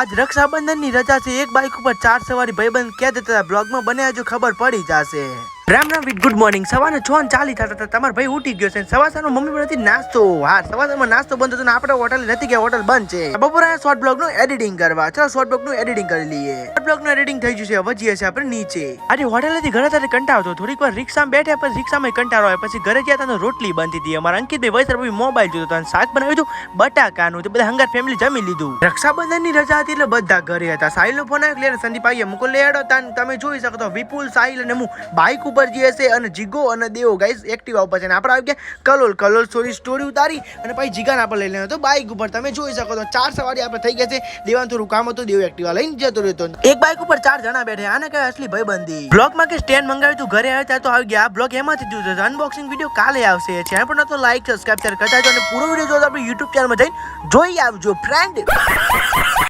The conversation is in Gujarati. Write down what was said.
આજ રક્ષાબંધનની રજા છે. એક બાઇક ઉપર 4 સવારી ભાઈબંધ ક્યાં જતા હતા બ્લોગમાં બને હજુ ખબર પડી જશે. Ram Ram with good morning. સવારે 6:40 થતા હતા. તમારો ભાઈ ઉઠી ગયો છે. સવારમાં મમ્મી બનતી નાસ્તો. હા, સવારમાં નાસ્તો બંધ હતો ને આપણે હોટલ નથી ગયા, હોટલ બંધ છે. બપોરે શોર્ટ બ્લોગ નું એડિટિંગ કરવા. ચલો શોર્ટ બ્લોગ નું એડિટિંગ કરી લઈએ. શોર્ટ બ્લોગ નું એડિટિંગ થઈ ગયું છે. હવે જઈએ છે આપણે નીચે. આજે હોટેલેથી ઘરે તારે કંટાળો હતો. થોડીક વાર રિક્ષામાં બેઠા, પછી રિક્ષામાં કંટાળો આવે. પછી ઘરે ગયા તો રોટલી બનતી હતી. અમારા અંકિતભાઈ વૈસર મોબાઈલ જોતો હતો અને શાક બનાવ્યું હતું બટાકાનું. તો બધા હંગાર ફેમિલી જમી લીધું. રક્ષાબંધનની રજા હતી એટલે બધા ઘરે હતા. સાહિલ નો ફોન આવ્યો એટલે સંદીપ આવીએ મુકો લેડો તાન. તમે જોઈ શકો તો વિપુલ, સાહિલ અને હું બાઇક ઉપર જઈએ છે અને જીગો અને દેવો ગાઈસ એક્ટિવા ઉપર છે ને આપણે આવી ગયા કલોલ સ્ટોરી ઉતારી અને પછી જીગાને આપણે લઈ લેવાનો તો બાઇક ઉપર. તમે જોઈ શકો તો 4 સવારી આપણે થઈ ગયા છે. દેવાનું થોડું કામ હતું, દેવ એક્ટિવા લઈને જતો રહેતો. એક બાઇક ઉપર 4 જણા બેઠે. આને કઈ અસલી ભાઈબંધી. બ્લોગમાં કે સ્ટેન્ડ મંગાવ્યું તું ઘરે આવ્યા તો આવી ગયા. આ બ્લોગ એમાંથી જોયો છે. અનબોક્સિંગ વિડીયો કાલે આવશે. ચેનલ પર તો લાઈક સબસ્ક્રાઇબ કરતા જાઓ અને પૂરો વિડીયો જો આપણે YouTube ચેનલમાં જઈને જોઈ આવજો ફ્રેન્ડ.